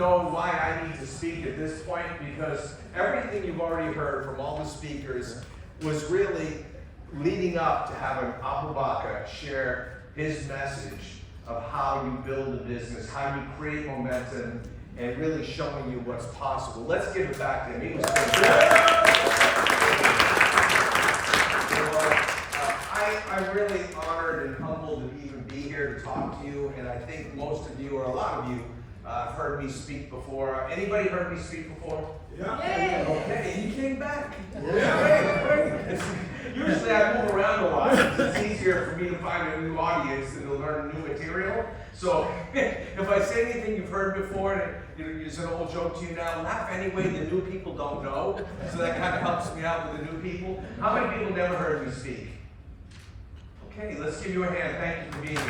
know why I need to speak at this point, because everything you've already heard from all the speakers was really leading up to having Abu Bakr share his message of how you build a business, how you create momentum, and really showing you what's possible. Let's give it back to him. He was I'm really honored and humbled to even be here to talk to you, and I think most of you, or a lot of you, have heard me speak before. Anybody heard me speak before? Yeah. Okay, he came back. Yeah. Great. Usually I move around a lot. It's easier for me to find a new audience than to learn new material. So if I say anything you've heard before, and it's an old joke to you now, laugh anyway, the new people don't know. So that kind of helps me out with the new people. How many people never heard me speak? Okay, let's give you a hand. Thank you for being here.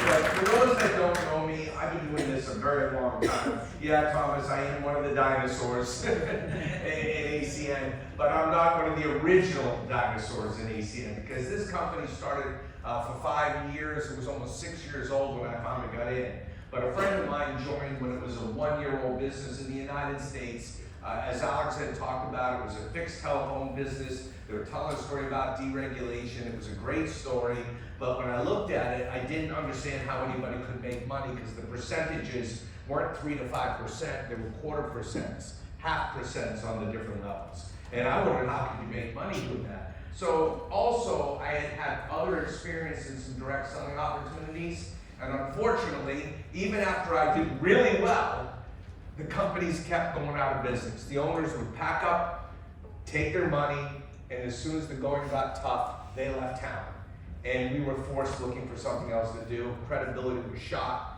But for those that don't know me, I've been doing this a very long time. Yeah, Thomas, I am one of the dinosaurs in ACN, but I'm not one of the original dinosaurs in ACN, because this company started for 5 years. It was almost 6 years old when I finally got in. But a friend of mine joined when it was a 1-year-old business in the United States. As Alex had talked about, it was a fixed telephone business. They were telling a story about deregulation. It was a great story. But when I looked at it, I didn't understand how anybody could make money, because the percentages weren't 3 to 5%. They were 1/4%, 0.5% on the different levels. And I wondered, how could you make money doing that? So also, I had had other experience in some direct selling opportunities. And unfortunately, even after I did really well, the companies kept going out of business. The owners would pack up, take their money, and as soon as the going got tough, they left town. And we were forced looking for something else to do. Credibility was shot.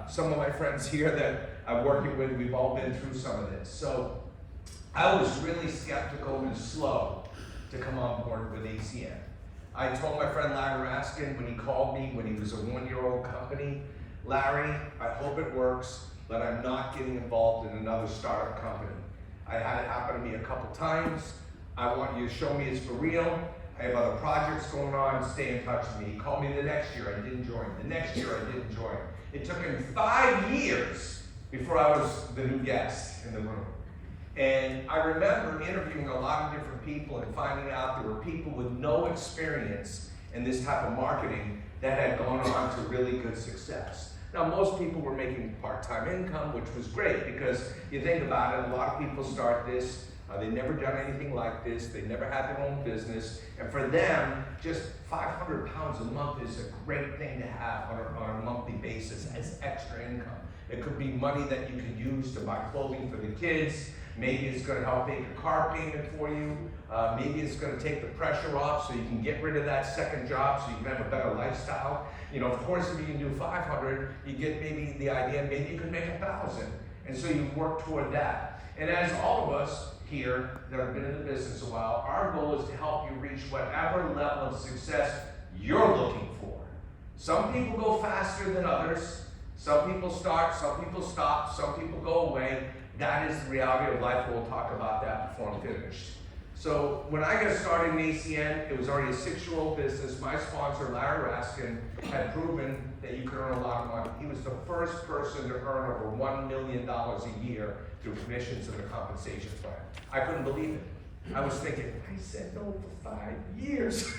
Some of my friends here that I'm working with, we've all been through some of this. So I was really skeptical and slow to come on board with ACN. I told my friend Larry Raskin when he called me, when he was a 1-year-old company, Larry, I hope it works, but I'm not getting involved in another startup company. I had it happen to me a couple times. I want you to show me it's for real. I have other projects going on, stay in touch with me. He called me the next year, I didn't join. The next year, I didn't join. It took him 5 years before I was the new guest in the room. And I remember interviewing a lot of different people and finding out there were people with no experience in this type of marketing that had gone on to really good success. Now, most people were making part-time income, which was great, because you think about it, a lot of people start this, they've never done anything like this, they never had their own business, and for them, just 500 pounds a month is a great thing to have on a monthly basis as extra income. It could be money that you could use to buy clothing for the kids. Maybe it's going to help pay your car payment for you. Maybe it's going to take the pressure off so you can get rid of that second job so you can have a better lifestyle. You know, of course, if you can do 500, you get maybe the idea, maybe you could make 1,000. And so you work toward that. And as all of us here that have been in the business a while, our goal is to help you reach whatever level of success you're looking for. Some people go faster than others. Some people start, some people stop, some people go away. That is the reality of life. We'll talk about that before I'm finished. So when I got started in ACN, it was already a 6-year-old business. My sponsor, Larry Raskin, had proven that you could earn a lot of money. He was the first person to earn over $1 million a year through commissions and a compensation plan. I couldn't believe it. I was thinking, I said no for 5 years.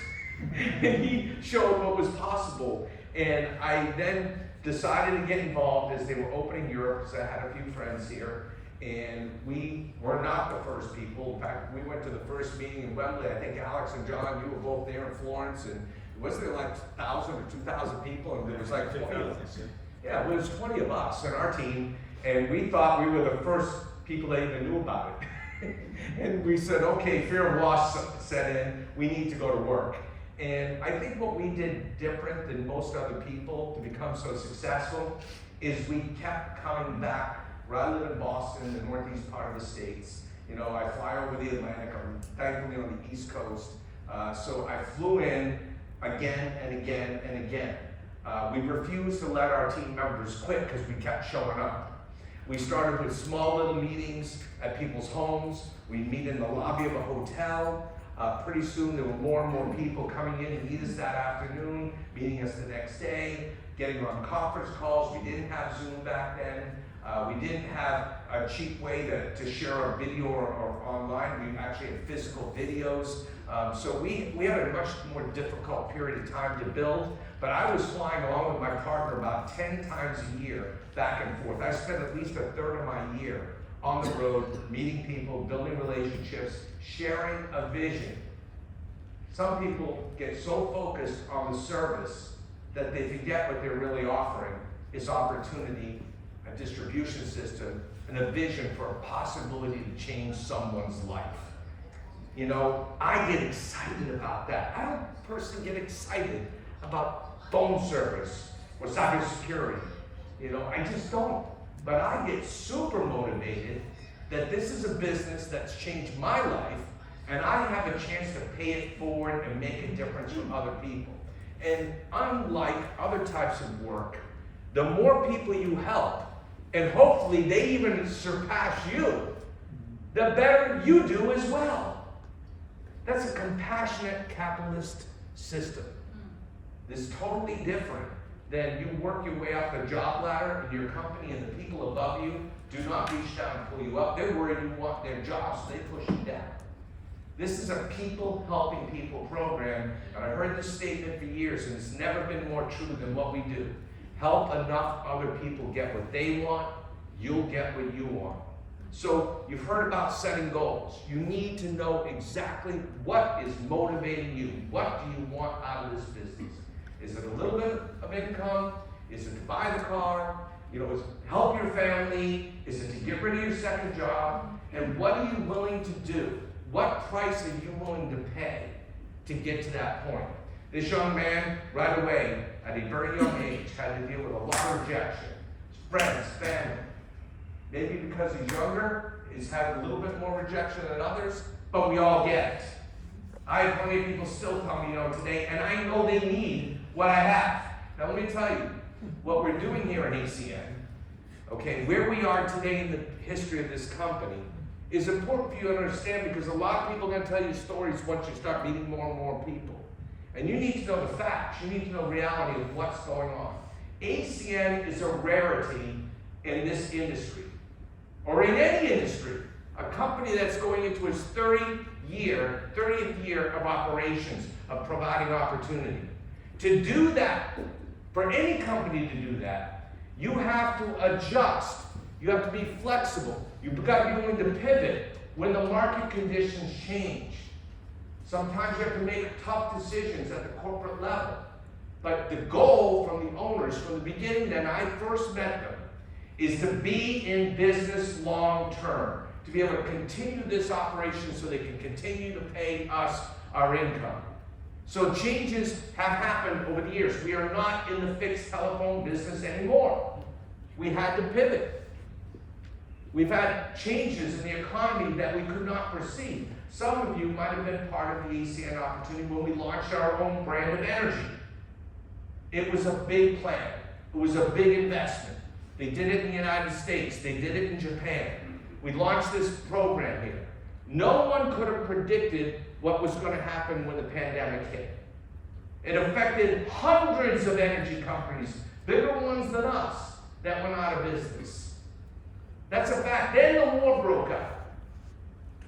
And he showed what was possible. And I then decided to get involved as they were opening Europe, because I had a few friends here. And we were not the first people. In fact, we went to the first meeting in Wembley. I think Alex and John, you were both there in Florence, and wasn't there like 1,000 or 2,000 people? And there was like 20 of us. Yeah, it was 20 of us on our team, and we thought we were the first people that even knew about it. And we said, okay, fear of loss set in. We need to go to work. And I think what we did different than most other people to become so successful is we kept coming back. I live in Boston, the northeast part of the States. You know, I fly over the Atlantic. I'm thankfully on the East Coast. So I flew in again and again and again. We refused to let our team members quit because we kept showing up. We started with small little meetings at people's homes. We'd meet in the lobby of a hotel. Pretty soon there were more and more people coming in to meet us that afternoon, meeting us the next day, getting on conference calls. We didn't have Zoom back then. We didn't have a cheap way to share a video or online. We actually had physical videos. So we had a much more difficult period of time to build, but I was flying along with my partner about 10 times a year back and forth. I spent at least a third of my year on the road, meeting people, building relationships, sharing a vision. Some people get so focused on the service that they forget what they're really offering is opportunity, a distribution system, and a vision for a possibility to change someone's life. You know, I get excited about that. I don't personally get excited about phone service or cybersecurity. You know, I just don't. But I get super motivated that this is a business that's changed my life, and I have a chance to pay it forward and make a difference for other people. And unlike other types of work, the more people you help, and hopefully they even surpass you, the better you do as well. That's a compassionate capitalist system. It's totally different than you work your way up the job ladder in your company and the people above you do not reach down and pull you up. They're worried you want their jobs, so they push you down. This is a people helping people program, and I've heard this statement for years, and it's never been more true than what we do. Help enough other people get what they want, you'll get what you want. So you've heard about setting goals. You need to know exactly what is motivating you. What do you want out of this business? Is it a little bit of income? Is it to buy the car? You know, is it help your family? Is it to get rid of your second job? And what are you willing to do? What price are you willing to pay to get to that point? This young man, right away, at a very young age, had to deal with a lot of rejection. Friends, family. Maybe because he's younger, he's had a little bit more rejection than others, but we all get it. I have plenty of people still tell me, you know, today, and I know they need what I have. Now let me tell you, what we're doing here at ACN, okay, where we are today in the history of this company, is important for you to understand because a lot of people are going to tell you stories once you start meeting more and more people. And you need to know the facts. You need to know reality of what's going on. ACN is a rarity in this industry, or in any industry. A company that's going into its 30th year of operations, of providing opportunity. To do that, for any company to do that, you have to adjust. You have to be flexible. You've got to be willing to pivot when the market conditions change. Sometimes you have to make tough decisions at the corporate level. But the goal from the owners, from the beginning that I first met them, is to be in business long term, to be able to continue this operation so they can continue to pay us our income. So changes have happened over the years. We are not in the fixed telephone business anymore. We had to pivot. We've had changes in the economy that we could not foresee. Some of you might have been part of the ACN opportunity when we launched our own brand of energy. It was a big plan. It was a big investment. They did it in the United States. They did it in Japan. We launched this program here. No one could have predicted what was going to happen when the pandemic hit. It affected hundreds of energy companies, bigger ones than us, that went out of business. That's a fact. Then the war broke out.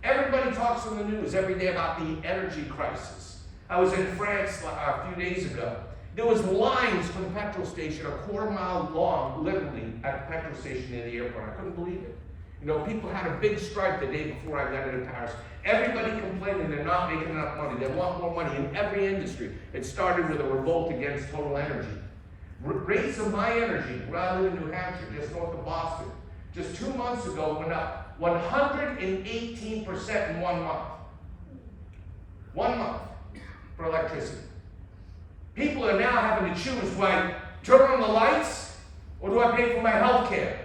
Everybody talks on the news every day about the energy crisis. I was in France a few days ago. There was lines for the petrol station a quarter-mile long, literally, at the petrol station near the airport. I couldn't believe it. You know, people had a big strike the day before I landed in Paris. Everybody complaining they're not making enough money. They want more money in every industry. It started with a revolt against total energy. Rates of my energy, where I live in New Hampshire, just north of Boston, just 2 months ago went up 118% in 1 month. 1 month for electricity. People are now having to choose, do I turn on the lights or do I pay for my health care?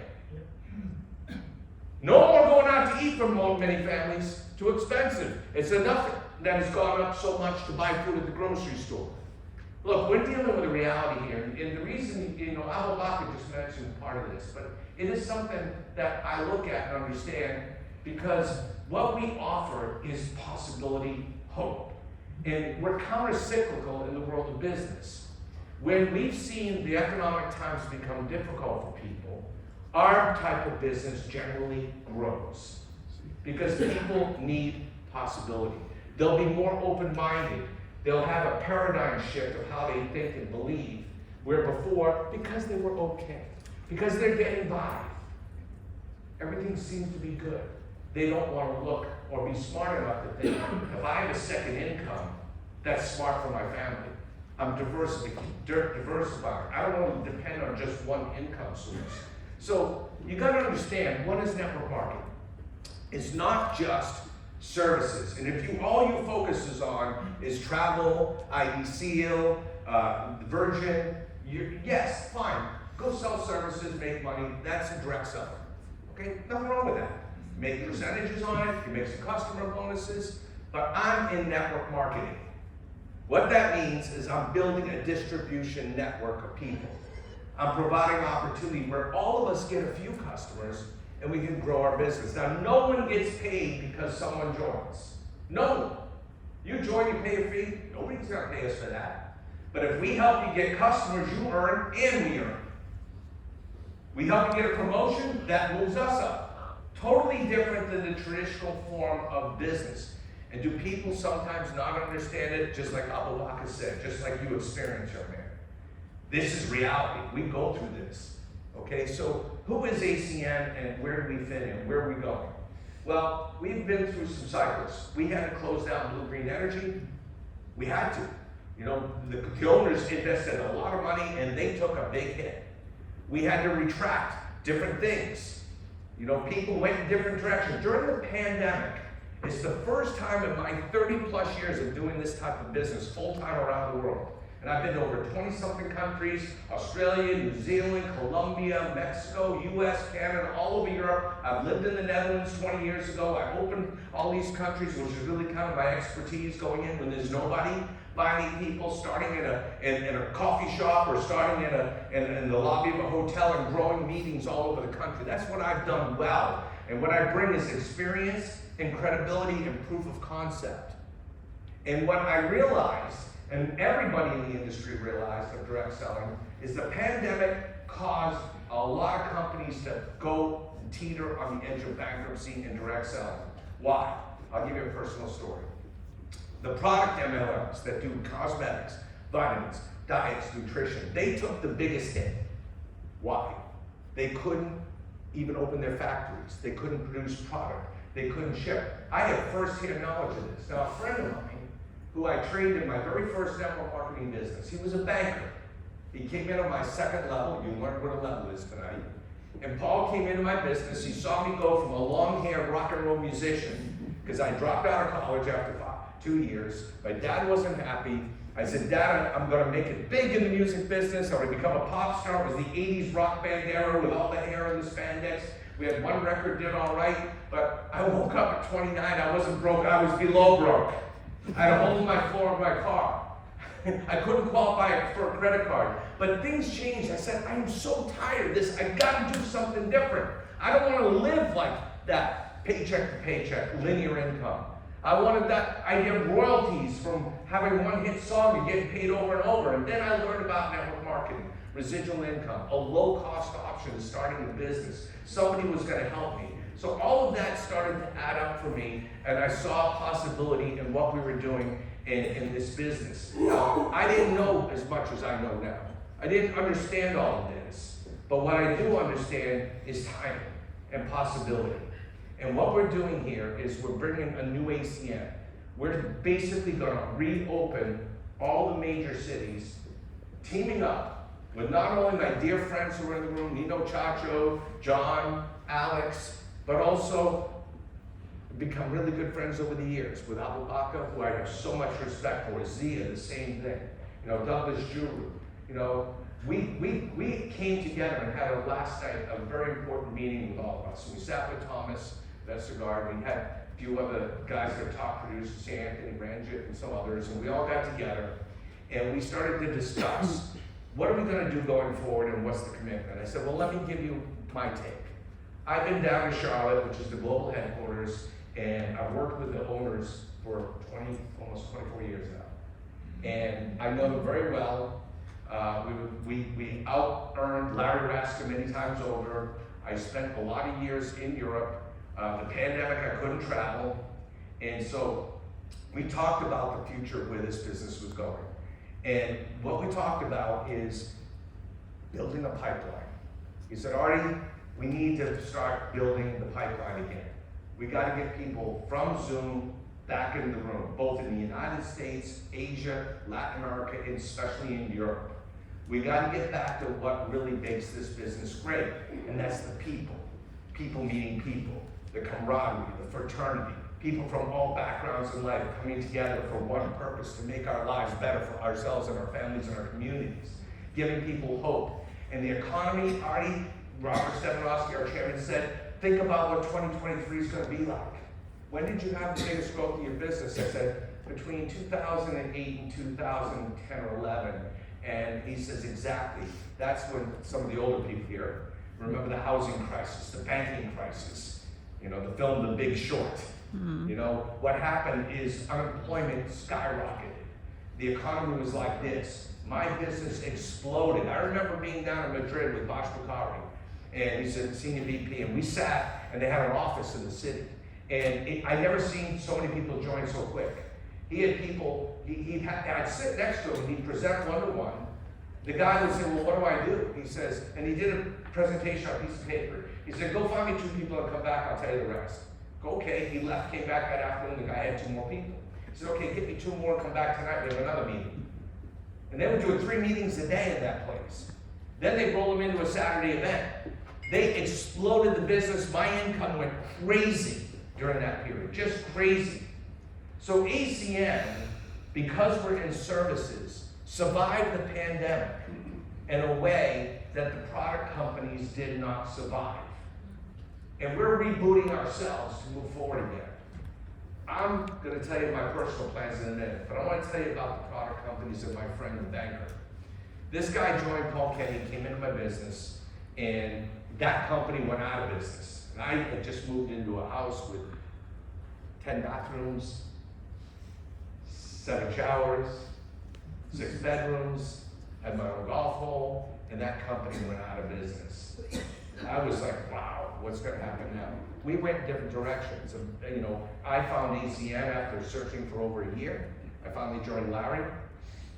No more going out to eat for many families. Too expensive. It's enough that has gone up so much to buy food at the grocery store. Look, we're dealing with a reality here. And the reason, you know, Abu Bakr just mentioned part of this, but it is something that I look at and understand because what we offer is possibility, hope. And we're counter-cyclical in the world of business. When we've seen the economic times become difficult for people, our type of business generally grows because people need possibility. They'll be more open-minded. They'll have a paradigm shift of how they think and believe, where before, because they were okay, because they're getting by, everything seems to be good. They don't want to look or be smart enough to think, if I have a second income, that's smart for my family. I'm diversifying. I don't want to depend on just one income source. So you got to understand, what is network marketing? It's not just services. And if all you focus is on is travel, i.e. Seal, Virgin, yes, fine. Go sell services, make money. That's a direct seller. Okay, nothing wrong with that. Make percentages on it, you make some customer bonuses, but I'm in network marketing. What that means is I'm building a distribution network of people. I'm providing opportunity where all of us get a few customers and we can grow our business. Now, no one gets paid because someone joins. No one. You join, you pay a fee, nobody's gonna pay us for that. But if we help you get customers, you earn and we earn. We help you get a promotion, that moves us up. Totally different than the traditional form of business. And do people sometimes not understand it, just like Abu Bakr said, just like you experience, young man? This is reality. We go through this. Okay, so who is ACN and where do we fit in? Where are we going? Well, we've been through some cycles. We had to close down Blue Green Energy. We had to. You know, the owners invested a lot of money and they took a big hit. We had to retract different things. You know, people went in different directions. During the pandemic, it's the first time in my 30 plus years of doing this type of business full-time around the world. And I've been to over 20-something countries, Australia, New Zealand, Colombia, Mexico, US, Canada, all over Europe. I've lived in the Netherlands 20 years ago. I opened all these countries, which is really kind of my expertise, going in when there's nobody, finding people, starting in a coffee shop or starting in the lobby of a hotel and growing meetings all over the country. That's what I've done well. And what I bring is experience and credibility and proof of concept. And what I realized, and everybody in the industry realized of direct selling, is the pandemic caused a lot of companies to go and teeter on the edge of bankruptcy in direct selling. Why? I'll give you a personal story. The product MLMs that do cosmetics, vitamins, diets, nutrition, they took the biggest hit. Why? They couldn't even open their factories. They couldn't produce product. They couldn't ship. I have first-hand knowledge of this. Now, a friend of mine, who I trained in my very first network marketing business, he was a banker. He came in on my second level. You learned what a level is tonight. And Paul came into my business. He saw me go from a long-haired rock and roll musician, because I dropped out of college after 2 years. My dad wasn't happy. I said, Dad, I'm going to make it big in the music business. I'm going to become a pop star. It was the 80s rock band era with all the hair and the spandex. We had one record, did all right, but I woke up at 29. I wasn't broke. I was below broke. I had a hole in my floor of my car. I couldn't qualify for a credit card. But things changed. I said, I'm so tired of this. I got to do something different. I don't want to live like that paycheck to paycheck, linear income. I wanted that idea of royalties from having one hit song and getting paid over and over. And then I learned about network marketing, residual income, a low-cost option starting a business. Somebody was going to help me. So all of that started to add up for me, and I saw possibility in what we were doing in this business. Now, I didn't know as much as I know now. I didn't understand all of this. But what I do understand is timing and possibility. And what we're doing here is we're bringing a new ACN. We're basically going to reopen all the major cities, teaming up with not only my dear friends who are in the room, Nino Chacho, John, Alex, but also become really good friends over the years with Abu Bakr, who I have so much respect for, Zia, the same thing. You know, Douglas Juru. You know, we came together and had last night a very important meeting with all of us. We sat with Thomas Vestergaard, we had a few other guys that are top producers, Anthony Ranjit and some others, and we all got together and we started to discuss what are we going to do going forward and what's the commitment. I said, well, let me give you my take. I've been down to Charlotte, which is the global headquarters, and I've worked with the owners for almost 24 years now. And I know them very well. We out-earned Larry Rasker many times over. I spent a lot of years in Europe. The pandemic, I couldn't travel. And so we talked about the future of where this business was going. And what we talked about is building a pipeline. He said, Artie, we need to start building the pipeline again. We got to get people from Zoom back in the room, both in the United States, Asia, Latin America, and especially in Europe. We got to get back to what really makes this business great, and that's the people. People meeting people, the camaraderie, the fraternity, people from all backgrounds in life coming together for one purpose, to make our lives better for ourselves and our families and our communities, giving people hope. And the economy, Artie, Robert Stefanowski, our chairman, said, think about what 2023 is going to be like. When did you have the biggest growth in your business? I said, between 2008 and 2010 or 11. And he says, exactly. That's when some of the older people here remember the housing crisis, the banking crisis, you know, the film The Big Short. Mm-hmm. You know, what happened is unemployment skyrocketed. The economy was like this. My business exploded. I remember being down in Madrid with Bosch Bukhari, and he's a senior VP, and we sat, and they had an office in the city. And I never seen so many people join so quick. He had people, I'd sit next to him, and he'd present one-to-one. The guy would say, well, what do I do? He says, and he did a presentation on a piece of paper. He said, go find me 2 people and come back, I'll tell you the rest. Okay, he left, came back that afternoon, the guy had 2 more people. He said, okay, get me 2 more, come back tonight, we have another meeting. And they were doing 3 meetings a day at that place. Then they rolled them into a Saturday event. They exploded the business. My income went crazy during that period, just crazy. So ACN, because we're in services, survived the pandemic in a way that the product companies did not survive. And we're rebooting ourselves to move forward again. I'm going to tell you my personal plans in a minute, but I want to tell you about the product companies and my friend, the banker. This guy joined Paul Kenny, came into my business, and that company went out of business. And I had just moved into a house with 10 bathrooms, 7 showers, 6 bedrooms, had my own golf hole, and that company went out of business. I was like, wow, what's going to happen now? We went different directions. You know, I found ACN after searching for over a year. I finally joined Larry,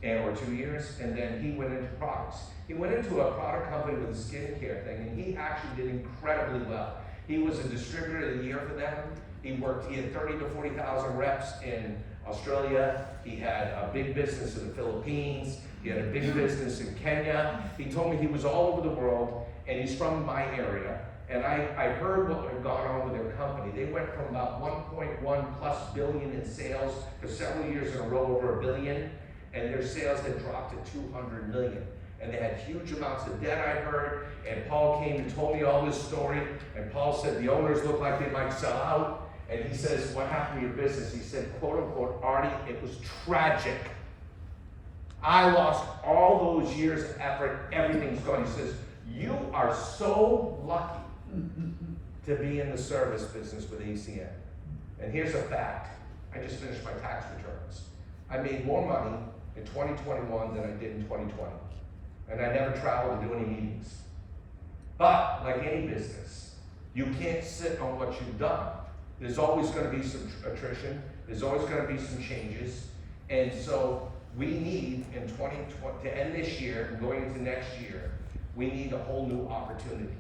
or 2 years, and then he went into products. He went into a product company with a skincare thing, and he actually did incredibly well. He was a distributor of the year for them. He had 30 to 40,000 reps in Australia. He had a big business in the Philippines. He had a big business in Kenya. He told me he was all over the world, and he's from my area. And I heard what had gone on with their company. They went from about 1.1+ billion in sales for several years in a row, over $1 billion, and their sales had dropped to 200 million. And they had huge amounts of debt, I heard, and Paul came and told me all this story, and Paul said the owners look like they might sell out, and he says, what happened to your business? He said, quote unquote, Artie, it was tragic. I lost all those years of effort, everything's gone. He says, you are so lucky to be in the service business with ACN. And here's a fact, I just finished my tax returns. I made more money in 2021 than I did in 2020. And I never traveled to do any meetings. But, like any business, you can't sit on what you've done. There's always going to be some attrition. There's always going to be some changes. And so we need, in 2020, to end this year and going into next year, we need a whole new opportunity.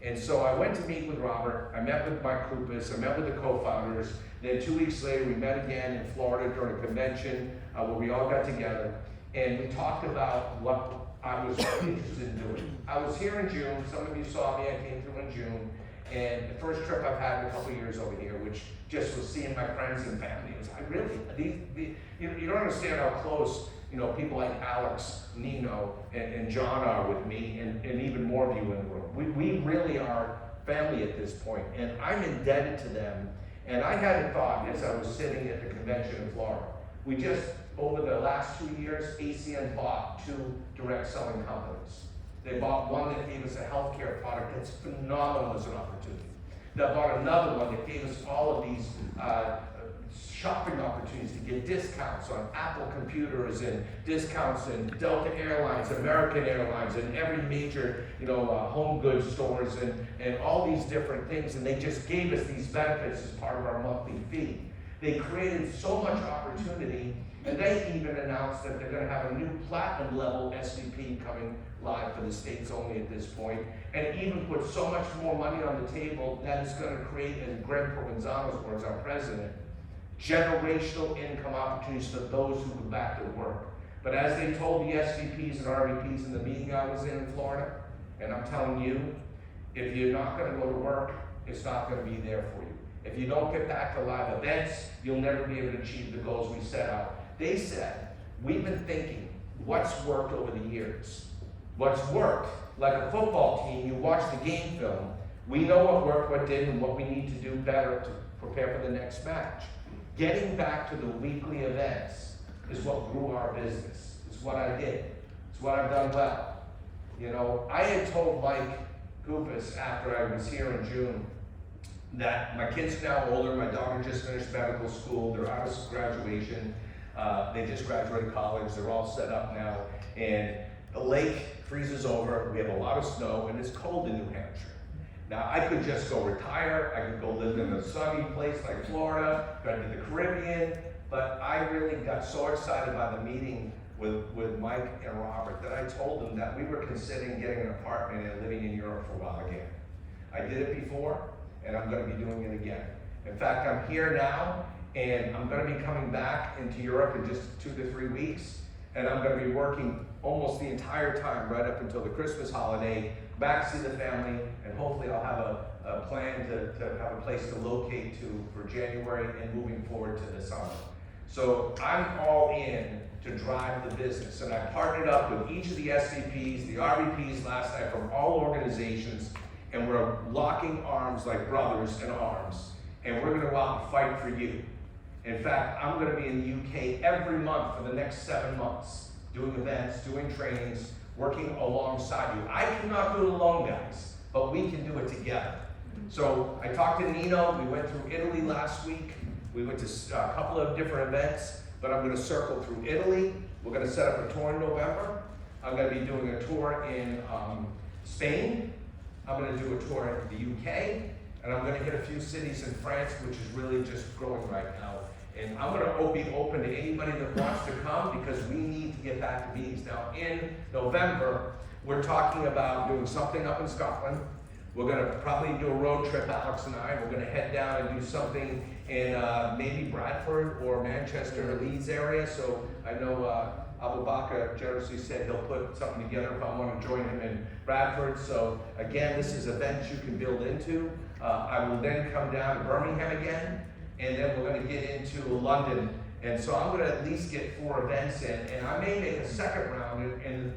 And so I went to meet with Robert. I met with Mike Kupis. I met with the co-founders. Then 2 weeks later, we met again in Florida during a convention where we all got together. And we talked about what I was interested in doing. I was here in June. Some of you saw me. I came through in June. And the first trip I've had in a couple of years over here, which just was seeing my friends and family. It was like, really? You don't understand how close, you know, people like Alex, Nino, and John are with me, and even more of you in the room. We really are family at this point, and I'm indebted to them. And I had a thought as I was sitting at the convention in Florida. We just, over the last 2 years, ACN bought 2 direct selling companies. They bought one that gave us a healthcare product that's phenomenal as an opportunity. They bought another one that gave us all of these shopping opportunities to get discounts on Apple computers and discounts in Delta Airlines, American Airlines, and every major, home goods stores and all these different things. And they just gave us these benefits as part of our monthly fee. They created so much opportunity, and they even announced that they're going to have a new platinum level SVP coming live for the States only at this point, and even put so much more money on the table that is going to create, in Greg Provenzano's words, our president, generational income opportunities for those who go back to work. But as they told the SVPs and RVPs in the meeting I was in Florida, and I'm telling you, if you're not going to go to work, it's not going to be there for you. If you don't get back to live events, you'll never be able to achieve the goals we set out. They said, we've been thinking, what's worked over the years? What's worked? Like a football team, you watch the game film, we know what worked, what didn't, and what we need to do better to prepare for the next match. Getting back to the weekly events is what grew our business. It's what I did. It's what I've done well. I had told Mike Goupus after I was here in June that my kids are now older, my daughter just finished medical school, they're out of graduation, they just graduated college, they're all set up now, and the lake freezes over, we have a lot of snow, and it's cold in New Hampshire. Now, I could just go retire, I could go live in a sunny place like Florida, go to the Caribbean, but I really got so excited by the meeting with Mike and Robert that I told them that we were considering getting an apartment and living in Europe for a while again. I did it before, and I'm going to be doing it again. In fact, I'm here now, and I'm going to be coming back into Europe in just 2 to 3 weeks, and I'm going to be working almost the entire time right up until the Christmas holiday, back to see the family, and hopefully I'll have a plan to have a place to locate to for January and moving forward to the summer. So I'm all in to drive the business, and I partnered up with each of the SVPs, the RVPs last night from all organizations, and we're locking arms like brothers in arms, and we're gonna go out and fight for you. In fact, I'm gonna be in the UK every month for the next 7 months, doing events, doing trainings, working alongside you. I cannot do it alone, guys, but we can do it together. So I talked to Nino, we went through Italy last week, we went to a couple of different events, but I'm gonna circle through Italy. We're gonna set up a tour in November. I'm gonna be doing a tour in Spain. I'm going to do a tour in the UK, and I'm going to hit a few cities in France, which is really just growing right now. And I'm going to be open to anybody that wants to come because we need to get back to meetings. Now, in November, we're talking about doing something up in Scotland. We're going to probably do a road trip, Alex and I. We're going to head down and do something in maybe Bradford or Manchester or Leeds area. So I know Abu Bakr generously said he'll put something together if I want to join him in Bradford. So again, this is events you can build into. I will then come down to Birmingham again, and then we're going to get into London. And so I'm going to at least get 4 events in, and I may make a second round in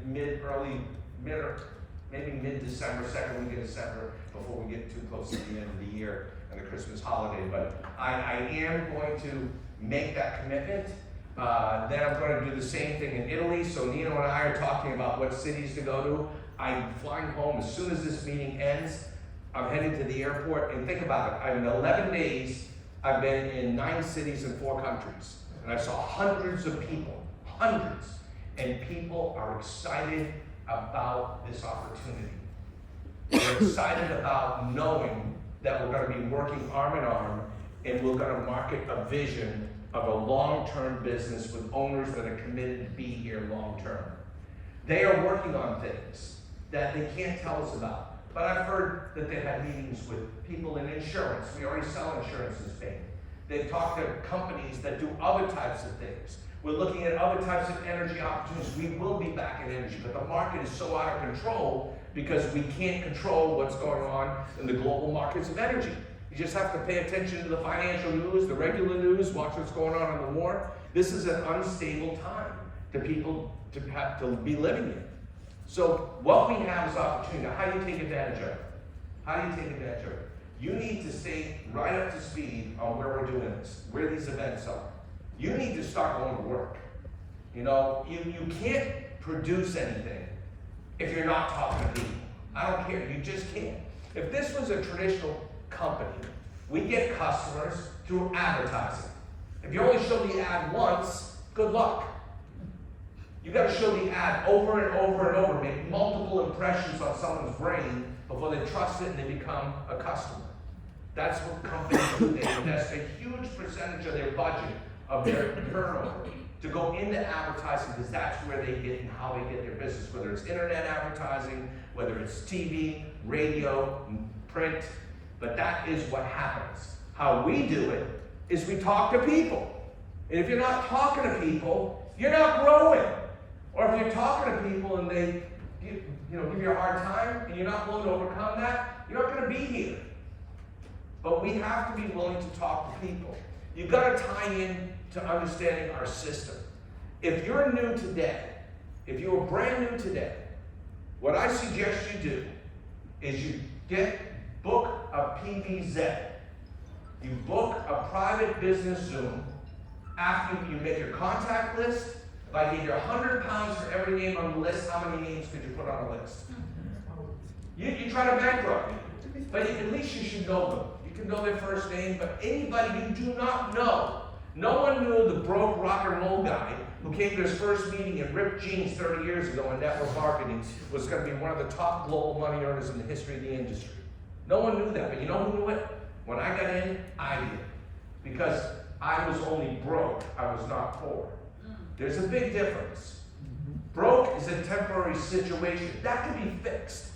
maybe mid-December, second week of December, before we get too close to the end of the year and the Christmas holiday. But I am going to make that commitment. Then I'm going to do the same thing in Italy. So Nino and I are talking about what cities to go to. I'm flying home as soon as this meeting ends. I'm heading to the airport, and think about it. In 11 days, I've been in 9 cities and 4 countries. And I saw hundreds of people, hundreds. And people are excited about this opportunity. They're excited about knowing that we're going to be working arm in arm, and we're going to market a vision of a long-term business with owners that are committed to be here long-term. They are working on things that they can't tell us about. But I've heard that they've had meetings with people in insurance. We already sell insurance in Spain. They've talked to companies that do other types of things. We're looking at other types of energy opportunities. We will be back in energy, but the market is so out of control because we can't control what's going on in the global markets of energy. You just have to pay attention to the financial news, the regular news, watch what's going on in the war. This is an unstable time to people to have to be living in. So what we have is opportunity. Now, how do you take advantage of it? How do you take advantage of it? You need to stay right up to speed on where we're doing this, where these events are. You need to start going to work. You know, you can't produce anything if you're not talking to people. I don't care, you just can't. If this was a traditional company, we get customers through advertising. If you only show the ad once, good luck. You got to show the ad over and over and over, make multiple impressions on someone's brain before they trust it and they become a customer. That's what companies do. They invest a huge percentage of their budget, of their turnover, to go into advertising because that's where they get and how they get their business, whether it's internet advertising, whether it's TV, radio, print, but that is what happens. How we do it is we talk to people. And if you're not talking to people, you're not growing. Or if you're talking to people and they give you a hard time and you're not willing to overcome that, you're not going to be here. But we have to be willing to talk to people. You've got to tie in to understanding our system. If you're new today, if you're brand new today, what I suggest you do is you book a PBZ. You book a private business Zoom after you make your contact list. If I gave you £100 for every name on the list, how many names could you put on a list? You try to bankrupt me, but at least you should know them. You can know their first name, but anybody you do not know. No one knew the broke rock and roll guy who came to his first meeting in ripped jeans 30 years ago in network marketing was going to be one of the top global money earners in the history of the industry. No one knew that, but you know who knew it? When I got in, I did. Because I was only broke, I was not poor. There's a big difference. Broke is a temporary situation. That can be fixed.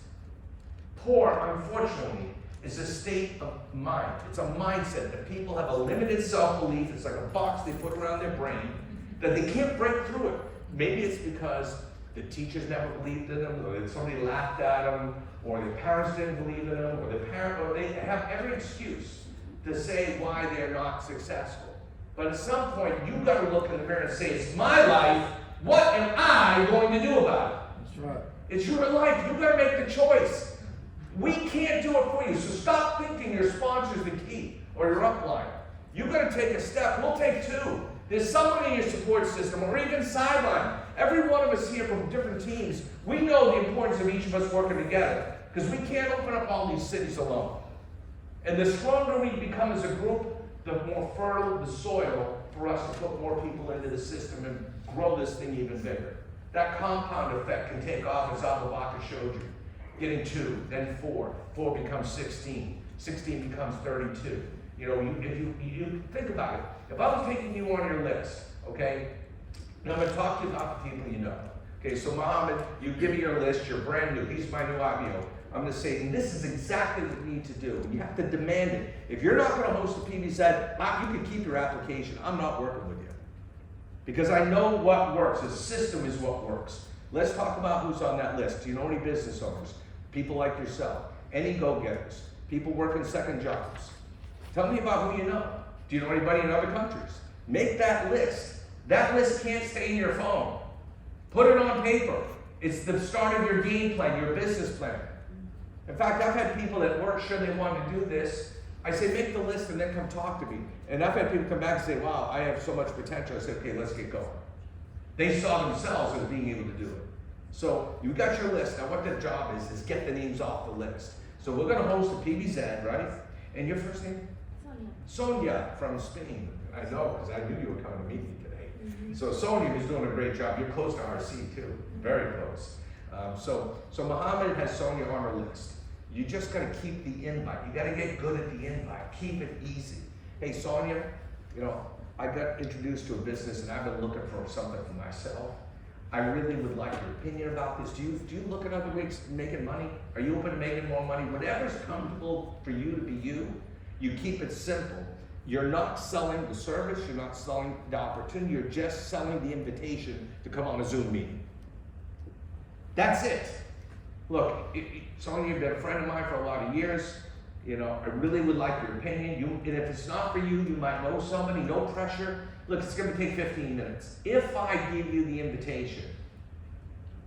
Poor, unfortunately, is a state of mind. It's a mindset that people have a limited self-belief. It's like a box they put around their brain that they can't break through it. Maybe it's because the teachers never believed in them, or somebody laughed at them, or their parents didn't believe in them, or they have every excuse to say why they're not successful. But at some point, you've got to look in the mirror and say, it's my life. What am I going to do about it? That's right. It's your life. You've got to make the choice. We can't do it for you. So stop thinking your sponsor's the key or your upline. You've got to take a step. We'll take two. There's someone in your support system or even sideline. Every one of us here from different teams, we know the importance of each of us working together because we can't open up all these cities alone. And the stronger we become as a group, the more fertile the soil for us to put more people into the system and grow this thing even bigger. That compound effect can take off, as Abubakar showed you. Getting 2, then 4. 4 becomes 16. 16 becomes 32. You know, if you think about it. If I was taking you on your list, okay, and I'm going to talk to you about the people you know. Okay, so Mohammed, you give me your list, you're brand new, he's my new IBO. I'm going to say, this is exactly what you need to do. You have to demand it. If you're not going to host a PBZ, you can keep your application. I'm not working with you. Because I know what works. The system is what works. Let's talk about who's on that list. Do you know any business owners? People like yourself. Any go-getters? People working second jobs? Tell me about who you know. Do you know anybody in other countries? Make that list. That list can't stay in your phone. Put it on paper. It's the start of your game plan, your business plan. In fact, I've had people that weren't sure they wanted to do this. I say, make the list and then come talk to me. And I've had people come back and say, wow, I have so much potential. I said, okay, let's get going. They saw themselves as being able to do it. So you got your list. Now what the job is get the names off the list. So we're going to host a PBZ, right? And your first name? Sonia from Spain. I know, because I knew you were coming to meet me today. So Sonia is doing a great job. You're close to RC too, very close. So Mohammed has Sonia on her list. You just got to keep the invite. You got to get good at the invite. Keep it easy. Hey Sonia, you know, I got introduced to a business and I've been looking for something for myself. I really would like your opinion about this. Do you look at other ways of making money? Are you open to making more money? Whatever's comfortable for you to be you, you keep it simple. You're not selling the service, you're not selling the opportunity, you're just selling the invitation to come on a Zoom meeting. That's it. Look, Sonia, you've been a friend of mine for a lot of years. You know, I really would like your opinion. And if it's not for you, you might know somebody, no pressure. Look, it's gonna take 15 minutes. If I give you the invitation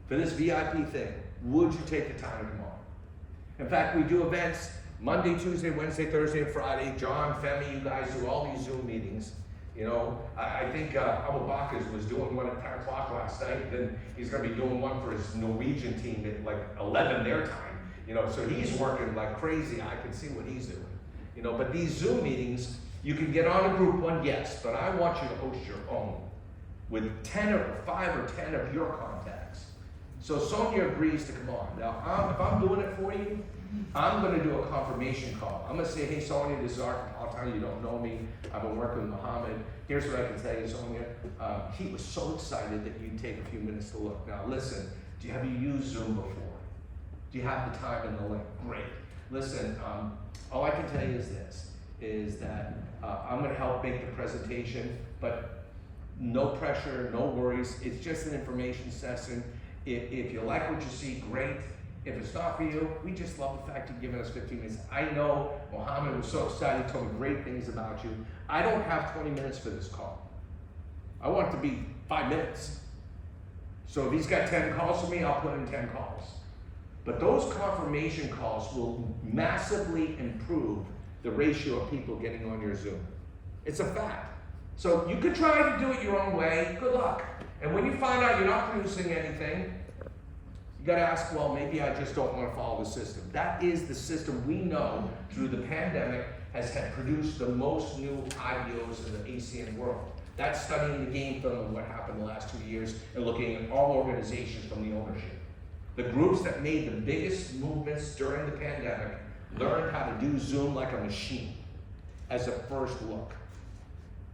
for this VIP thing, would you take the time to come on? In fact, we do events Monday, Tuesday, Wednesday, Thursday, and Friday. John, Femi, you guys do all these Zoom meetings. You know, I think Abubakar was doing one at 10 o'clock last night. Then he's going to be doing one for his Norwegian team at like 11 their time. You know, so he's working like crazy. I can see what he's doing. You know, but these Zoom meetings, You can get on a group one, yes, but I want you to host your own with 5 or 10 of your contacts. So Sonia agrees to come on. Now, if I'm doing it for you, I'm going to do a confirmation call. I'm going to say, hey, Sonia, this is Art Napolitano. You don't know me. I've been working with Mohammed. Here's what I can tell you, Sonia. He was so excited that you'd take a few minutes to look. Now, listen, have you used Zoom before? Do you have the time and the link? Great. Listen, all I can tell you is this, is that I'm going to help make the presentation, but no pressure, no worries. It's just an information session. If you like what you see, great. If it's not for you, we just love the fact you've given us 15 minutes. I know Mohammed was so excited, told me great things about you. I don't have 20 minutes for this call. I want it to be 5 minutes. So if he's got 10 calls for me, I'll put in 10 calls. But those confirmation calls will massively improve the ratio of people getting on your Zoom. It's a fact. So you could try to do it your own way. Good luck. And when you find out you're not producing anything, you got to ask, well, maybe I just don't want to follow the system. That is the system we know through the pandemic has had produced the most new IBOs in the ACN world. That's studying the game film of what happened the last 2 years and looking at all organizations from the ownership. The groups that made the biggest movements during the pandemic learned how to do Zoom like a machine as a first look.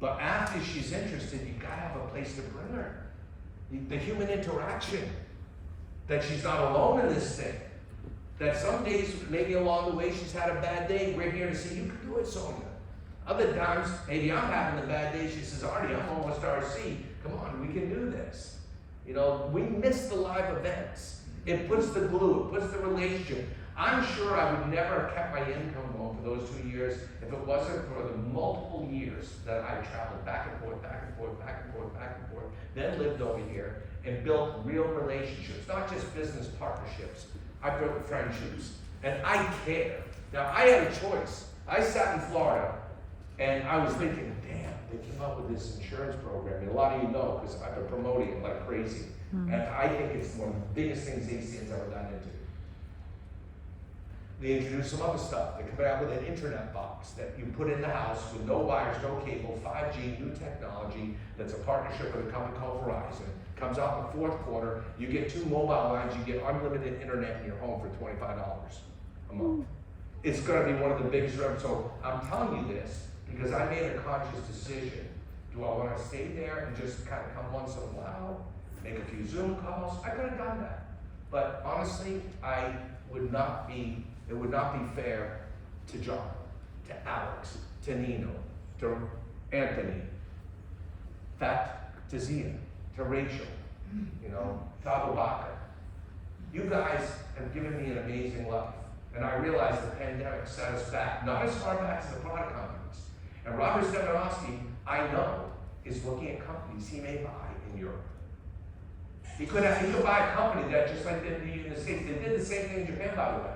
But after she's interested, you've got to have a place to bring her. The human interaction. That she's not alone in this thing. That some days, maybe along the way, she's had a bad day. We're here to see you can do it, Sonia. Other times, maybe I'm having a bad day. She says, Artie, I'm almost RC. Come on, we can do this. You know, we miss the live events. It puts the glue, it puts the relationship. I'm sure I would never have kept my income going for those 2 years if it wasn't for the multiple years that I traveled back and forth, back and forth, back and forth, back and forth, then lived over here and built real relationships, not just business partnerships. I built friendships, and I care. Now, I had a choice. I sat in Florida, and I was thinking, damn, they came up with this insurance program. And a lot of you know, because I've been promoting it like crazy. And I think it's one of the biggest things ACN's ever gotten into. They introduced some other stuff. They come out with an internet box that you put in the house with no wires, no cable, 5G, new technology, that's a partnership with a company called Verizon. Comes out in the fourth quarter. You get 2 mobile lines, you get unlimited internet in your home for $25 a month. It's gonna be one of the biggest revenues. So I'm telling you this because I made a conscious decision. Do I wanna stay there and just kind of come once in a while, make a few Zoom calls? I could have done that. But honestly, it would not be fair to John, to Alex, to Nino, to Anthony, in fact, to Zia, to Rachel, to Abubakar. You guys have given me an amazing life. And I realize the pandemic set us back, not as far back as the product companies. And Robert Stefanowski, I know, is looking at companies he may buy in Europe. He could buy a company that, just like they did in the States, they did the same thing in Japan, by the way.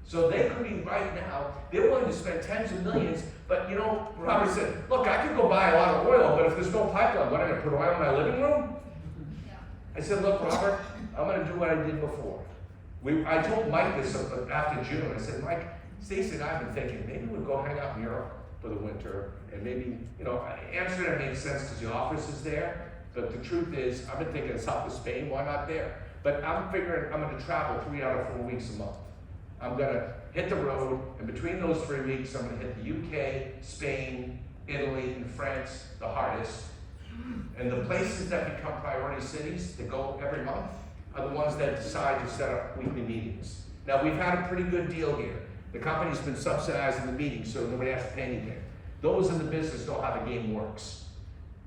So they could be right now, they're willing to spend tens of millions, but Robert said, look, I could go buy a lot of oil, but if there's no pipeline, what, am I going to put oil in my living room? Yeah. I said, look, Robert, I'm going to do what I did before. I told Mike this after June. I said, Mike, Stacy and I have been thinking, maybe we'll go hang out in Europe for the winter, and maybe, Amsterdam makes sense because the office is there, but the truth is, I've been thinking south of Spain, why not there? But I'm figuring I'm going to travel 3 out of 4 weeks a month. I'm going to hit the road, and between those 3 weeks, I'm going to hit the UK, Spain, Italy, and France, the hardest. And the places that become priority cities that go every month are the ones that decide to set up weekly meetings. Now, we've had a pretty good deal here. The company's been subsidizing the meetings, so nobody has to pay anything. Those in the business know how the game works.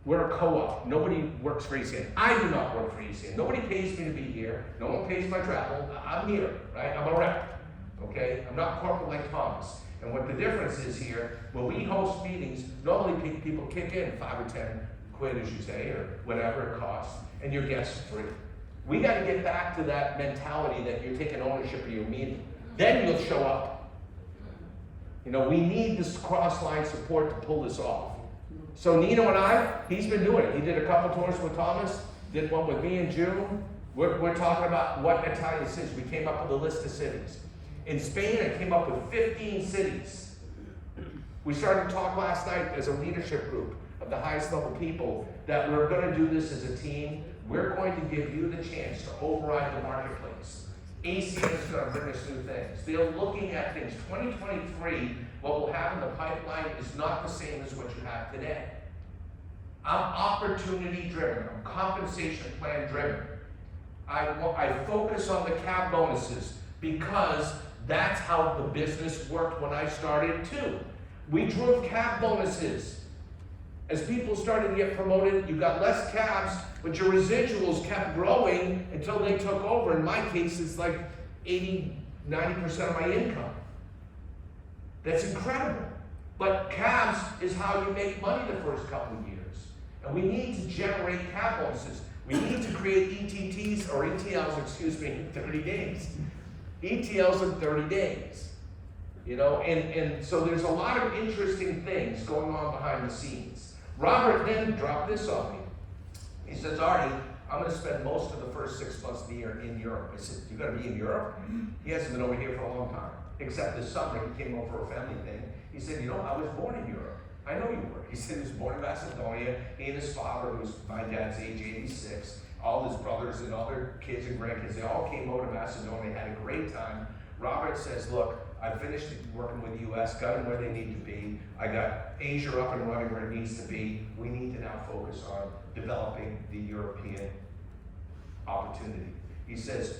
We're a co-op. Nobody works for ACN. I do not work for ACN. Nobody pays me to be here. No one pays my travel. I'm here, right? I'm a rep. Okay? I'm not corporate like Thomas. And what the difference is here, when we host meetings, normally people kick in 5 or 10 quid, as you say, or whatever it costs, and your guests are free. We got to get back to that mentality that you're taking ownership of your meeting. Then you'll show up. We need this cross-line support to pull this off. So Nino and he's been doing it. He did a couple tours with Thomas, did one with me in June. We're talking about what Italian cities. We came up with a list of cities. In Spain, I came up with 15 cities. We started to talk last night as a leadership group of the highest level people that we're going to do this as a team. We're going to give you the chance to override the marketplace. ACN is going to bring us new things. They're looking at things. 2023, what we'll have in the pipeline is not the same as what you have today. I'm opportunity driven. I'm compensation plan driven. I focus on the cab bonuses because that's how the business worked when I started too. We drove cab bonuses. As people started to get promoted, you got less cabs, but your residuals kept growing until they took over. In my case, it's like 80, 90% of my income. That's incredible. But cabs is how you make money the first couple of years. And we need to generate cab bonuses. We need to create ETTs or ETLs, in 30 days. ETLs in 30 days. You know, and so there's a lot of interesting things going on behind the scenes. Robert then dropped this on me. He says, Artie, I'm going to spend most of the first 6 months of the year in Europe. I said, you got to be in Europe? He hasn't been over here for a long time, except this summer he came over for a family thing. He said, you know, I was born in Europe. I know you were. He said he was born in Macedonia. He and his father, who was my dad's age, 86, all his brothers and all their kids and grandkids, they all came over to Macedonia, had a great time. Robert says, look, I finished working with the US, got them where they need to be. I got Asia up and running where it needs to be. We need to now focus on developing the European opportunity. He says,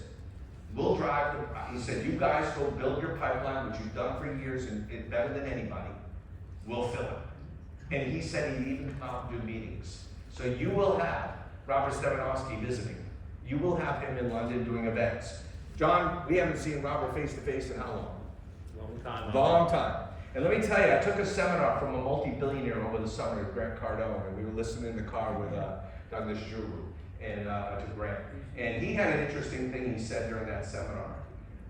we'll drive, he said, you guys go build your pipeline, which you've done for years and better than anybody. We'll fill it. And he said he'd even come out and do meetings. So you will have Robert Stefanowski visiting. You will have him in London doing events. John, we haven't seen Robert face to face in how long? Long time. And let me tell you, I took a seminar from a multi-billionaire over the summer, Grant Cardone, and we were listening in the car with Douglas Juru and to Grant. And he had an interesting thing he said during that seminar.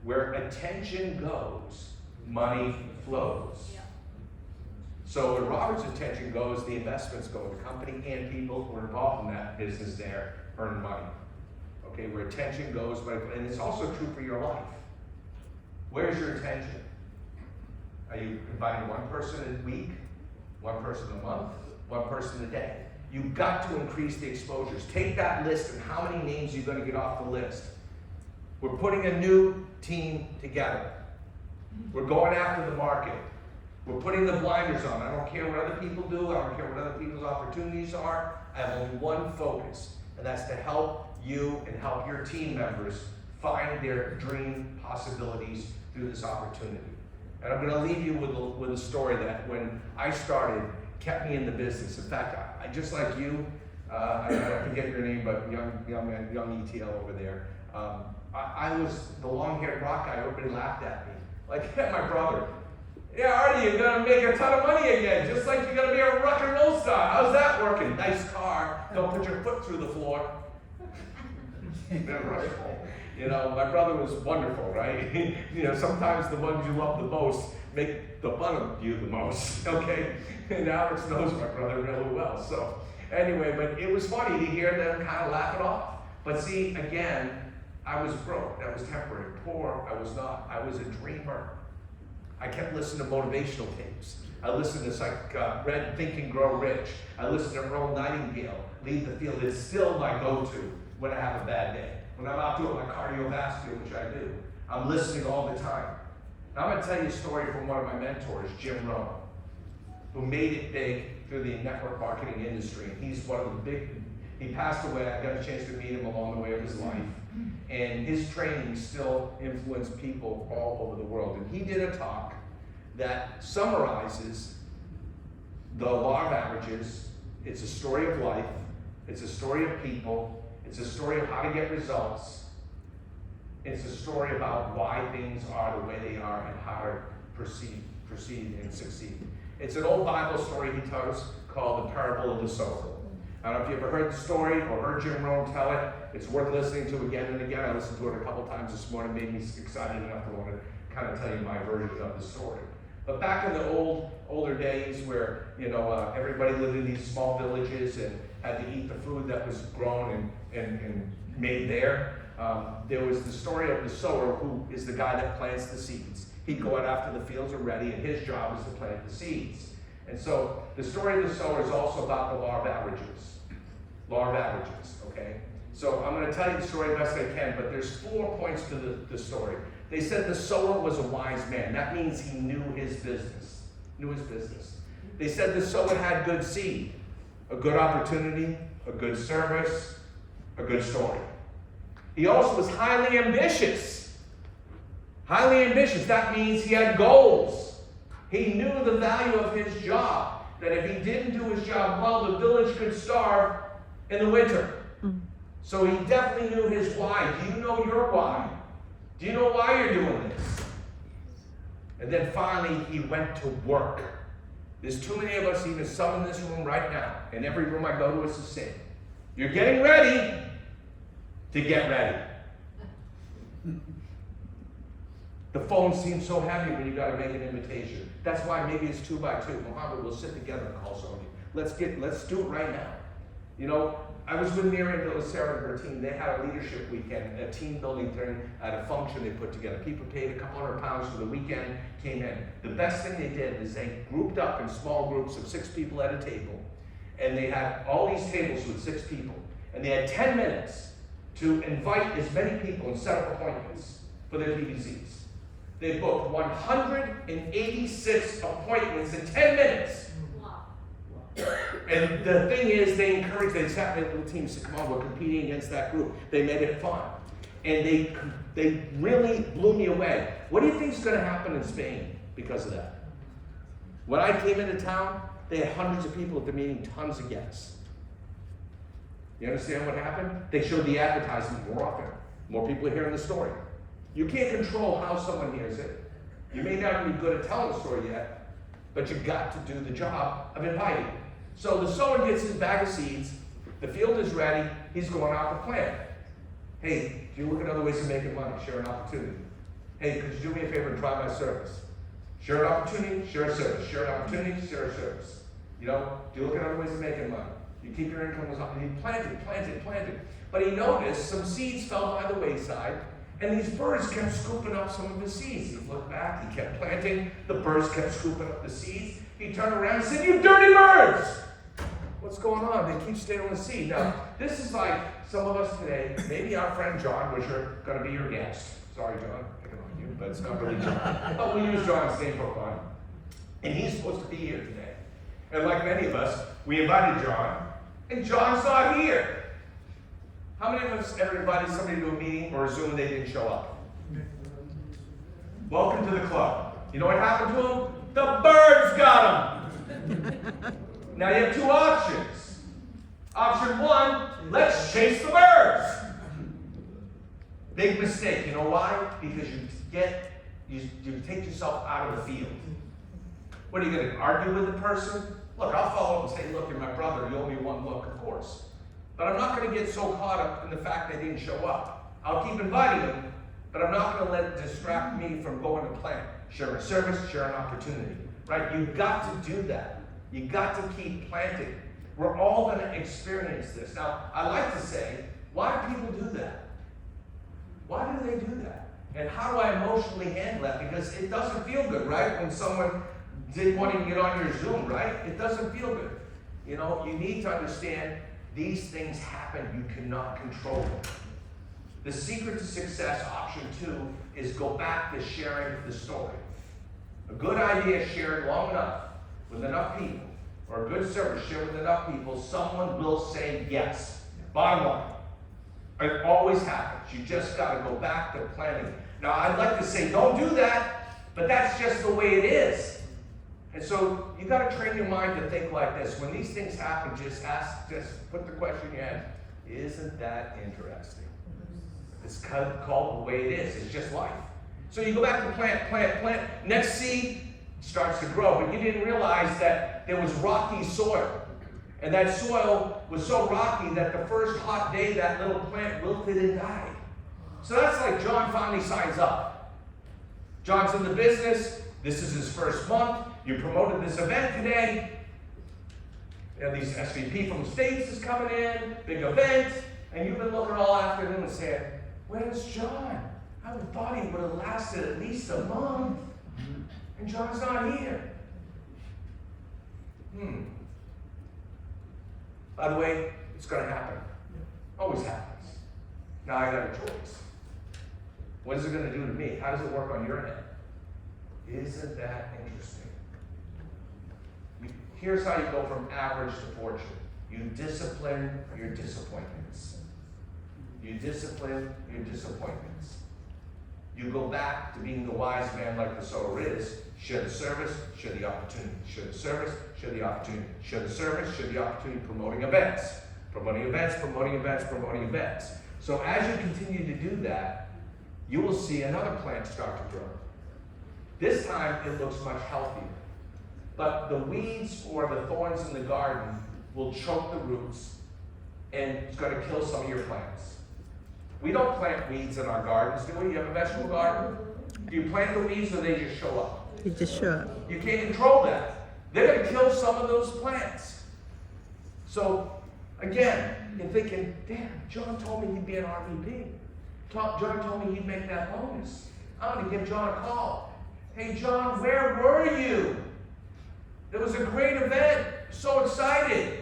Where attention goes, money flows. Yeah. So where Robert's attention goes, the investments go. The company and people who are involved in that business there earn money. Okay, where attention goes, and it's also true for your life. Where's your attention? Are you inviting one person a week, one person a month, one person a day? You've got to increase the exposures. Take that list and how many names you're going to get off the list. We're putting a new team together. We're going after the market. We're putting the blinders on. I don't care what other people do. I don't care what other people's opportunities are. I have only one focus, and that's to help you and help your team members find their dream possibilities through this opportunity. And I'm going to leave you with a story that when I started, kept me in the business. In fact, I just like you, I forget your name, but young ETL over there. I was the long-haired rock guy. Everybody laughed at me. Like, my brother. Yeah, Artie, you're going to make a ton of money again, just like you're going to be a rock and roll star. How's that working? Nice car. Don't put your foot through the floor. You know, my brother was wonderful, right? You know, sometimes the ones you love the most make the fun of you the most, okay? And Alex knows my brother really well. So anyway, but it was funny to hear them kind of laugh it off. But see, again, I was broke. That was temporary. Poor, I was not. I was a dreamer. I kept listening to motivational tapes. I listened to read Think and Grow Rich. I listened to Earl Nightingale, Lead the Field. It's still my go-to when I have a bad day. When I'm out doing my cardiovascular, which I do, I'm listening all the time. Now I'm going to tell you a story from one of my mentors, Jim Rohn, who made it big through the network marketing industry. And he's one of the he passed away. I got a chance to meet him along the way of his life. And his training still influenced people all over the world. And he did a talk that summarizes the law of averages. It's a story of life. It's a story of people. It's a story of how to get results. It's a story about why things are the way they are and how to proceed and succeed. It's an old Bible story he tells called the parable of the sower. I don't know if you ever heard the story or heard Jim Rohn tell it. It's worth listening to again and again. I listened to it a couple times this morning. Made me excited enough to want to kind of tell you my version of the story. But back in the older days where, you know, everybody lived in these small villages and had to eat the food that was grown and made there, there was the story of the sower who is the guy that plants the seeds. He'd go out after the fields are ready, and his job is to plant the seeds. And so the story of the sower is also about the law of averages. Law of averages, okay? So I'm going to tell you the story best I can, but there's 4 points to the story. They said the sower was a wise man. That means he knew his business. They said the sower had good seed, a good opportunity, a good service, a good story. He also was highly ambitious. Highly ambitious. That means he had goals. He knew the value of his job. That if he didn't do his job well, the village could starve in the winter. So he definitely knew his why. Do you know your why? Do you know why you're doing this? And then finally, he went to work. There's too many of us, even some in this room right now, in every room I go to, it's the same. You're getting ready to get ready. The phone seems so heavy when you got to make an invitation. That's why maybe it's 2 by 2. Mohammed, we'll sit together and call somebody. Let's do it right now. You know, I was with Miriam Belisera and her team. They had a leadership weekend, a team building thing at a function they put together. People paid a couple $100 for the weekend, came in. The best thing they did is they grouped up in small groups of 6 people at a table. And they had all these tables with 6 people. And they had 10 minutes to invite as many people and set up appointments for their PBCs. They booked 186 appointments in 10 minutes. And the thing is, they encouraged, they sat in little teams to come on, we're competing against that group. They made it fun. And they really blew me away. What do you think is going to happen in Spain because of that? When I came into town, they had hundreds of people at the meeting, tons of guests. You understand what happened? They showed the advertisement more often. More people are hearing the story. You can't control how someone hears it. You may not be good at telling the story yet, but you got to do the job of inviting. So the sower gets his bag of seeds, the field is ready, he's going out to plant. Hey, do you look at other ways of making money? Share an opportunity. Hey, could you do me a favor and try my service? Share an opportunity, share a service. Share an opportunity, share a service. You know, do you look at other ways of making money? You keep your income up, and he planted. But he noticed some seeds fell by the wayside, and these birds kept scooping up some of the seeds. He looked back, he kept planting, the birds kept scooping up the seeds. He turned around and said, "You dirty birds! What's going on? They keep stealing the seed." Now, this is like some of us today, maybe our friend John, which are going to be your guest. Sorry, John, picking on you, but it's not really John. But we use John's name for fun. And he's supposed to be here today. And like many of us, we invited John, and John's not here. How many of us ever invited somebody to a meeting or a Zoom and they didn't show up? Welcome to the club. You know what happened to them? The birds got them. Now you have 2 options. Option 1, let's chase the birds. Big mistake. You know why? Because you take yourself out of the field. What are you going to argue with the person? Look, I'll follow up and say, look, you're my brother. You owe me 1 look, of course. But I'm not going to get so caught up in the fact they didn't show up. I'll keep inviting them, but I'm not going to let it distract me from going to plant. Share a service, share an opportunity. Right? You've got to do that. You got to keep planting. We're all going to experience this. Now, I like to say, why do people do that? Why do they do that? And how do I emotionally handle that? Because it doesn't feel good, right? When someone didn't want to get on your Zoom, right? It doesn't feel good. You know, you need to understand these things happen. You cannot control them. The secret to success, option 2, is go back to sharing the story. A good idea shared long enough with enough people, or a good service shared with enough people, someone will say yes. Bottom line. It always happens. You just got to go back to planning. Now, I'd like to say don't do that, but that's just the way it is. And so you got to train your mind to think like this. When these things happen, just put the question in your head, isn't that interesting? It's called the way it is. It's just life. So you go back to plant. Next seed starts to grow, but you didn't realize that there was rocky soil. And that soil was so rocky that the first hot day that little plant wilted and died. So that's like John finally signs up. John's in the business. This is his first month. You promoted this event today. You know, these SVP from the States is coming in, big event, and you've been looking all afternoon and saying, where's John? I would have thought he would have lasted at least a month. And John's not here. By the way, it's going to happen. Always happens. Now I got a choice. What is it going to do to me? How does it work on your end? Isn't that interesting? Here's how you go from average to fortune. You discipline your disappointments. You discipline your disappointments. You go back to being the wise man like the sower is. Share the service, share the opportunity. Share the service, share the opportunity. Share the service, share the opportunity. Promoting events. Promoting events, promoting events, promoting events. So as you continue to do that, you will see another plant start to grow. This time it looks much healthier. But the weeds or the thorns in the garden will choke the roots and it's going to kill some of your plants. We don't plant weeds in our gardens, do we? You have a vegetable garden? Do you plant the weeds or they just show up? You just show up. You can't control that. They're going to kill some of those plants. So, again, you're thinking, damn, John told me he'd be an RVP. John told me he'd make that bonus. I'm going to give John a call. Hey, John, where were you? It was a great event. So excited.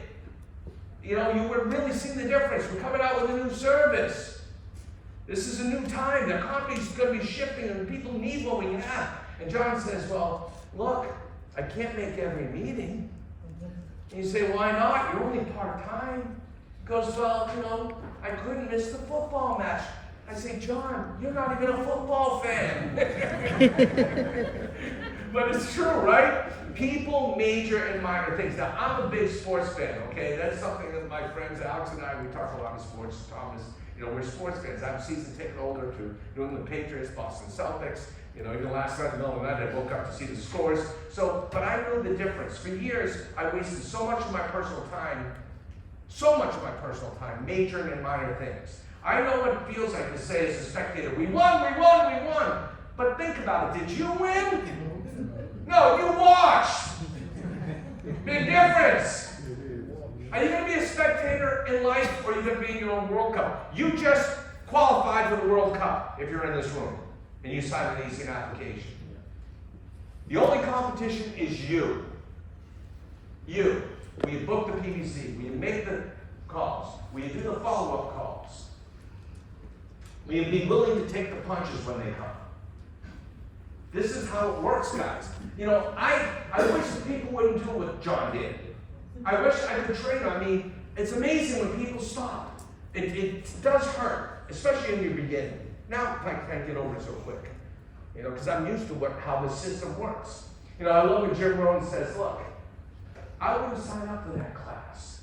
You know, you were really seeing the difference. We're coming out with a new service. This is a new time. The economy's going to be shifting and people need what we have. And John says, well, look, I can't make every meeting. And you say, why not? You're only part-time. He goes, well, you know, I couldn't miss the football match. I say, John, you're not even a football fan. But it's true, right? People major in minor things. Now, I'm a big sports fan, okay? That's something that my friends, Alex and I, we talk a lot of sports. Thomas, you know, we're sports fans. I'm a season ticket holder to New England Patriots, Boston Celtics. You know, even last night in the middle of the night, I woke up to see the scores. So, but I know the difference. For years, I wasted so much of my personal time majoring in minor things. I know what it feels like to say as a spectator, we won, we won, we won. But think about it, did you win? No, you watched. Big difference. Are you going to be a spectator in life or are you going to be in your own World Cup? You just qualified for the World Cup if you're in this room and you sign an ACN application. The only competition is you. You. Will you book the PVC? Will you make the calls? Will you do the follow-up calls? Will you be willing to take the punches when they come? This is how it works, guys. You know, I wish that people wouldn't do what John did. I wish I could train. I mean, it's amazing when people stop. It does hurt, especially in your beginning. Now I can't get over it so quick, you know, because I'm used to how the system works. You know, I love when Jim Rohn says, look, I wouldn't sign up for that class.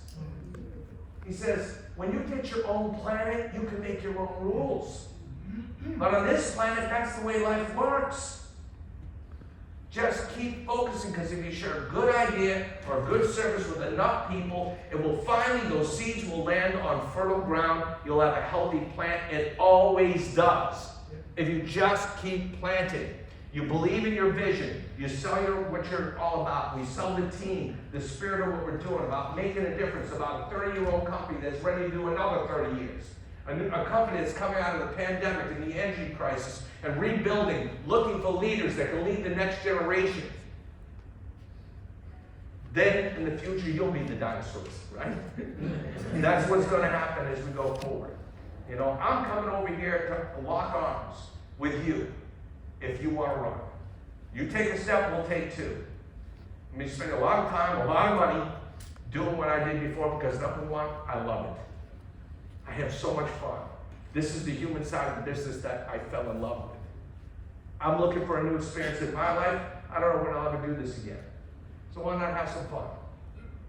He says, when you get your own planet, you can make your own rules. But on this planet, that's the way life works. Just keep focusing, because if you share a good idea or a good service with enough people, it will finally, those seeds will land on fertile ground. You'll have a healthy plant. It always does. If you just keep planting. You believe in your vision. You sell what you're all about. We sell the team, the spirit of what we're doing, about making a difference, about a 30-year-old company that's ready to do another 30 years. A company that's coming out of the pandemic and the energy crisis and rebuilding, looking for leaders that can lead the next generation. Then in the future, you'll be the dinosaurs, right? That's what's going to happen as we go forward. You know, I'm coming over here to lock arms with you if you want to run. You take a step, we'll take two. I mean, spend a lot of time, a lot of money doing what I did before because number one, I love it. I have so much fun. This is the human side of the business that I fell in love with. I'm looking for a new experience in my life. I don't know when I'll ever do this again. So why not have some fun?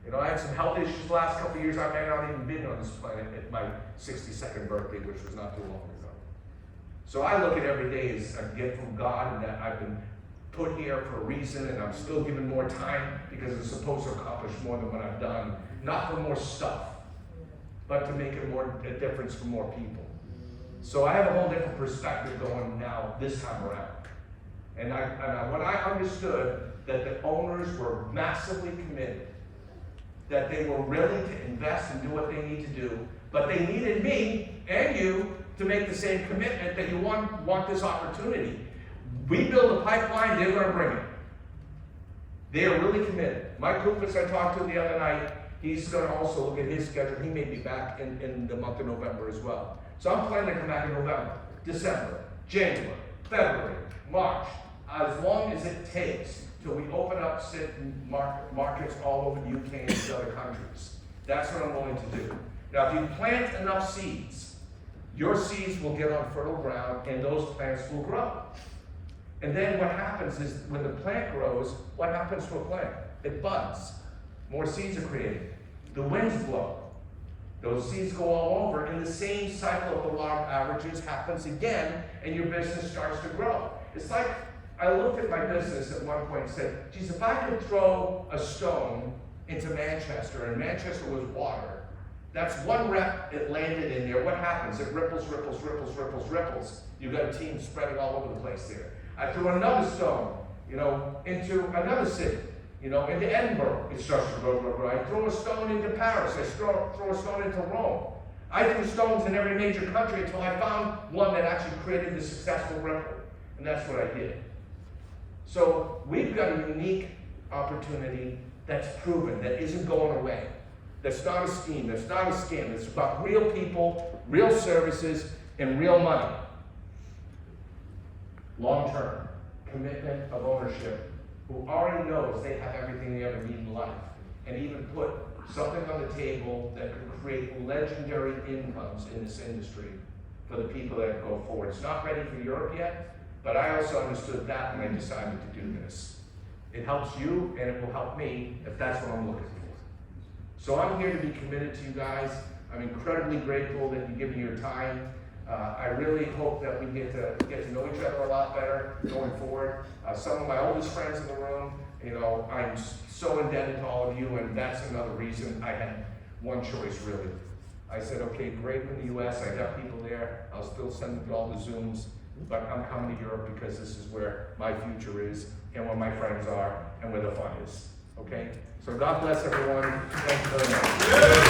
You know, I had some health issues the last couple of years. I may not even been on this planet at my 62nd birthday, which was not too long ago. So I look at every day as a gift from God, and that I've been put here for a reason, and I'm still given more time because it's supposed to accomplish more than what I've done. Not for more stuff, but to make a difference for more people. So I have a whole different perspective going now this time around. And when I understood that the owners were massively committed, that they were willing to invest and do what they need to do, but they needed me and you to make the same commitment that you want this opportunity. We build a pipeline, they're gonna bring it. They are really committed. Mike Kupis, I talked to the other night, he's gonna also look at his schedule. He may be back in the month of November as well. So I'm planning to come back in November, December, January, February, March, as long as it takes till we open up markets all over the UK and the other countries. That's what I'm willing to do. Now, if you plant enough seeds, your seeds will get on fertile ground and those plants will grow. And then what happens is when the plant grows, what happens to a plant? It buds. More seeds are created. The winds blow. Those seeds go all over, and the same cycle of the law of averages happens again, and your business starts to grow. It's like I looked at my business at one point and said, geez, if I could throw a stone into Manchester, and Manchester was water, that's one rep, it landed in there. What happens? It ripples, ripples, ripples, ripples, ripples. You've got a team spreading all over the place there. I threw another stone, into another city, into Edinburgh. It starts to grow, grow, grow. I throw a stone into Paris. I throw a stone into Rome. I threw stones in every major country until I found one that actually created the successful ripple. And that's what I did. So we've got a unique opportunity that's proven, that isn't going away. That's not a scheme, that's not a scam. It's about real people, real services, and real money. Long-term commitment of ownership, who already knows they have everything they ever need in life, and even put something on the table that could create legendary incomes in this industry for the people that go forward. It's not ready for Europe yet, but I also understood that when I decided to do this. It helps you, and it will help me if that's what I'm looking for. So I'm here to be committed to you guys. I'm incredibly grateful that you give me your time. I really hope that we get to know each other a lot better going forward. Some of my oldest friends in the room, I'm so indebted to all of you, and that's another reason I had one choice really. I said, okay, great in the US, I got people there, I'll still send them all the Zooms, but I'm coming to Europe because this is where my future is, and where my friends are, and where the fun is, okay? So God bless everyone, thank you very much.